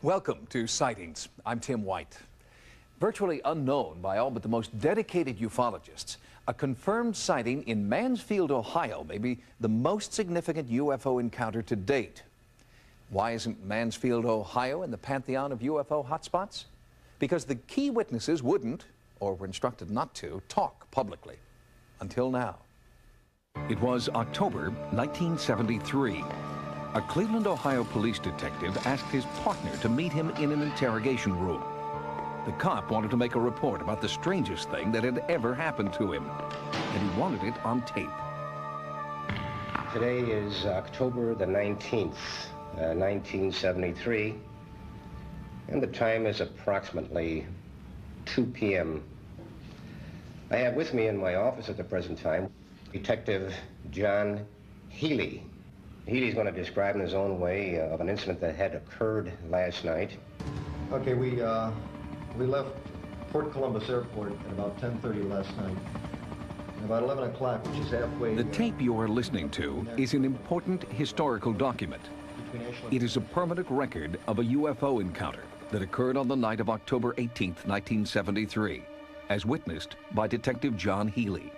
Welcome to Sightings. I'm Tim White. Virtually unknown by all but the most dedicated ufologists, a confirmed sighting in Mansfield, Ohio may be the most significant UFO encounter to date. Why isn't Mansfield, Ohio in the pantheon of UFO hotspots? Because the key witnesses wouldn't, or were instructed not to, talk publicly. Until now. It was October 1973. A Cleveland, Ohio police detective asked his partner to meet him in an interrogation room. The cop wanted to make a report about the strangest thing that had ever happened to him, and he wanted it on tape. Today is October the 19th, 1973, and the time is approximately 2 p.m. I have with me in my office at the present time Detective John Healy. Healy's going to describe in his own way of an incident that had occurred last night. Okay, we left Fort Columbus Airport at about 10:30 last night. And about 11 o'clock, which is halfway... The tape you are listening to is an important historical document. It is a permanent record of a UFO encounter that occurred on the night of October 18th, 1973, as witnessed by Detective John Healy.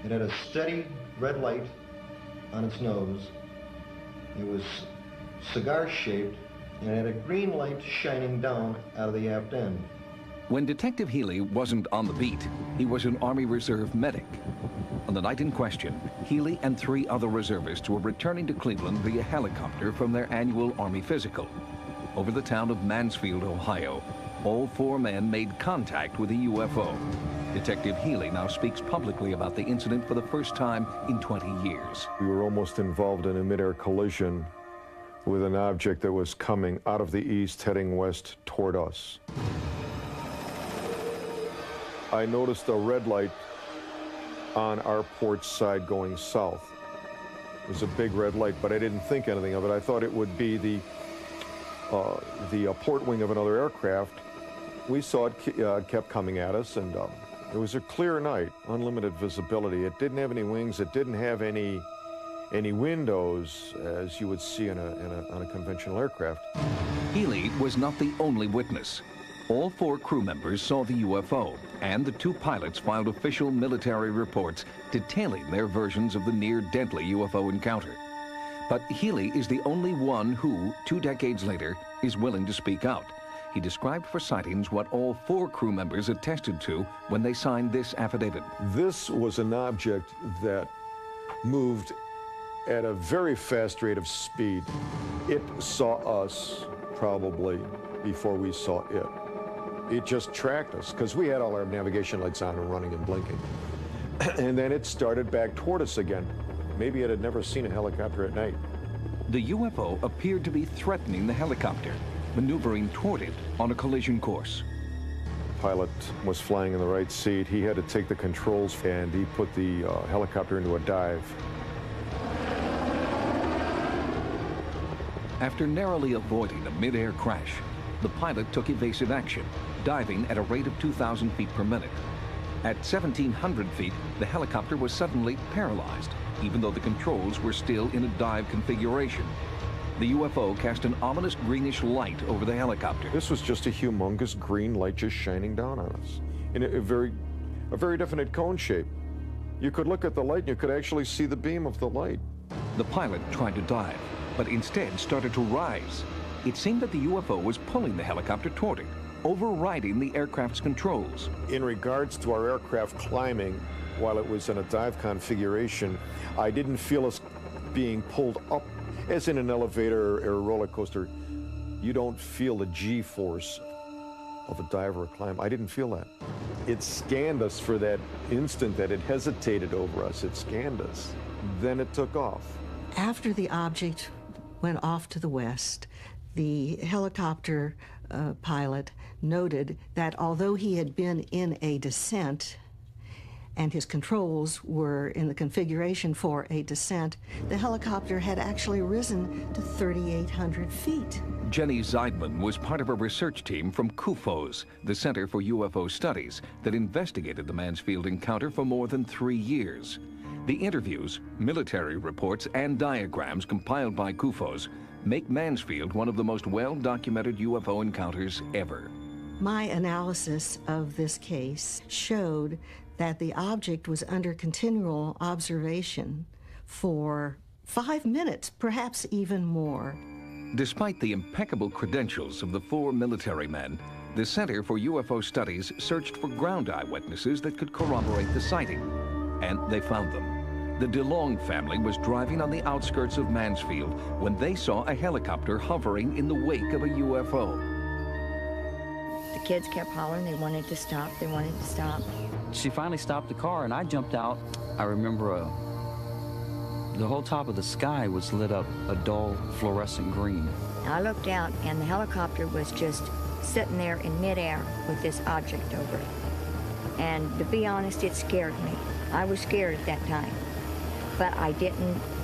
It had a steady red light on its nose. It was cigar-shaped, and it had a green light shining down out of the aft end. When Detective Healy wasn't on the beat, he was an Army Reserve medic. On the night in question, Healy and 3 other reservists were returning to Cleveland via helicopter from their annual Army physical. Over the town of Mansfield, Ohio, all 4 men made contact with a UFO. Detective Healy now speaks publicly about the incident for the first time in 20 years. We were almost involved in a mid-air collision with an object that was coming out of the east, heading west toward us. I noticed a red light on our port side going south. It was a big red light, but I didn't think anything of it. I thought it would be the port wing of another aircraft. We saw it kept coming at us, and it was a clear night, unlimited visibility. It didn't have any wings. It didn't have any windows, as you would see on a conventional aircraft. Healy was not the only witness. All 4 crew members saw the UFO, and the 2 pilots filed official military reports detailing their versions of the near-deadly UFO encounter. But Healy is the only one who, 2 decades later, is willing to speak out. He described for Sightings what all 4 crew members attested to when they signed this affidavit. This was an object that moved at a very fast rate of speed. It saw us probably before we saw it. It just tracked us because we had all our navigation lights on and running and blinking. And then it started back toward us again. Maybe it had never seen a helicopter at night. The UFO appeared to be threatening the helicopter, maneuvering toward it on a collision course. The pilot was flying in the right seat. He had to take the controls, and he put the helicopter into a dive. After narrowly avoiding a mid-air crash, the pilot took evasive action, diving at a rate of 2,000 feet per minute. At 1,700 feet, the helicopter was suddenly paralyzed, even though the controls were still in a dive configuration. The UFO cast an ominous greenish light over the helicopter. This was just a humongous green light just shining down on us in a very definite cone shape. You could look at the light and you could actually see the beam of the light. The pilot tried to dive, but instead started to rise. It seemed that the UFO was pulling the helicopter toward it, overriding the aircraft's controls. In regards to our aircraft climbing, while it was in a dive configuration, I didn't feel us being pulled up as in an elevator or a roller coaster. You don't feel the G-force of a dive or a climb. I didn't feel that. It scanned us for that instant that it hesitated over us. It scanned us. Then it took off. After the object went off to the west, the helicopter pilot noted that although he had been in a descent and his controls were in the configuration for a descent, the helicopter had actually risen to 3,800 feet. Jenny Zeidman was part of a research team from CUFOS, the Center for UFO Studies, that investigated the Mansfield encounter for more than 3 years. The interviews, military reports, and diagrams compiled by CUFOS make Mansfield one of the most well-documented UFO encounters ever. My analysis of this case showed that the object was under continual observation for 5 minutes, perhaps even more. Despite the impeccable credentials of the 4 military men, the Center for UFO Studies searched for ground eyewitnesses that could corroborate the sighting, and they found them. The DeLong family was driving on the outskirts of Mansfield when they saw a helicopter hovering in the wake of a UFO. The kids kept hollering, they wanted to stop, they wanted to stop. She finally stopped the car and I jumped out. I remember the whole top of the sky was lit up a dull fluorescent green. I looked out and the helicopter was just sitting there in midair with this object over it. And to be honest, it scared me. I was scared at that time. But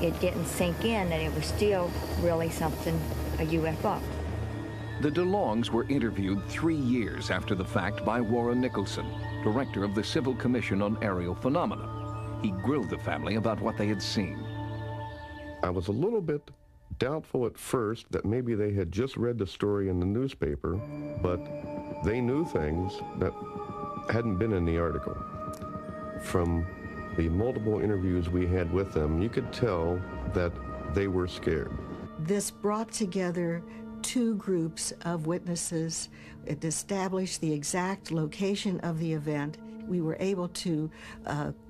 it didn't sink in that it was still really something, a UFO. The DeLongs were interviewed 3 years after the fact by Warren Nicholson, director of the Civil Commission on Aerial Phenomena. He grilled the family about what they had seen. I was a little bit doubtful at first that maybe they had just read the story in the newspaper, but they knew things that hadn't been in the article. From the multiple interviews we had with them, you could tell that they were scared. This brought together 2 groups of witnesses. It established the exact location of the event. We were able to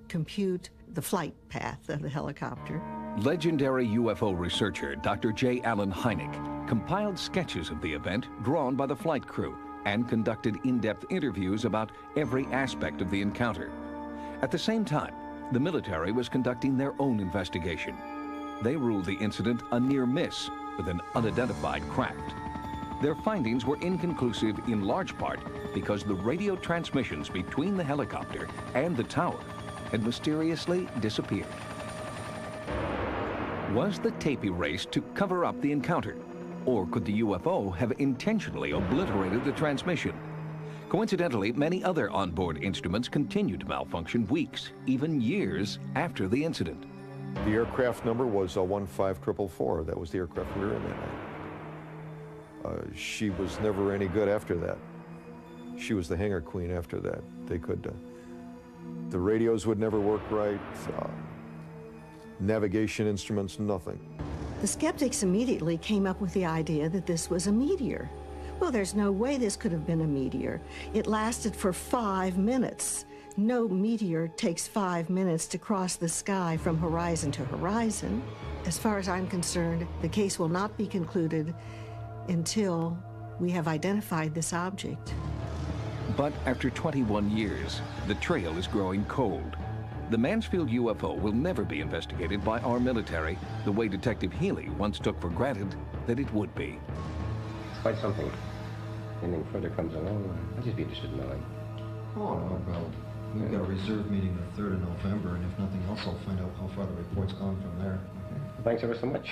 compute the flight path of the helicopter. Legendary UFO researcher Dr. J. Allen Hynek compiled sketches of the event drawn by the flight crew and conducted in-depth interviews about every aspect of the encounter. At the same time, the military was conducting their own investigation. They ruled the incident a near miss with an unidentified craft. Their findings were inconclusive in large part because the radio transmissions between the helicopter and the tower had mysteriously disappeared. Was the tape erased to cover up the encounter? Or could the UFO have intentionally obliterated the transmission? Coincidentally, many other onboard instruments continued to malfunction weeks, even years after the incident. The aircraft number was 15444. That was the aircraft we were in that night. She was never any good after that. She was the hangar queen after that. They could, the radios would never work right, navigation instruments, nothing. The skeptics immediately came up with the idea that this was a meteor. Well, there's no way this could have been a meteor. It lasted for 5 minutes. No meteor takes 5 minutes to cross the sky from horizon to horizon. As far as I'm concerned, the case will not be concluded until we have identified this object. But after 21 years, the trail is growing cold. The Mansfield UFO will never be investigated by our military the way Detective Healy once took for granted that it would be. Quite something. Anything further comes along, I'd just be interested in knowing. Oh, no, well, we've got a reserve meeting the 3rd of November, and if nothing else, I'll find out how far the report's gone from there. Thanks ever so much.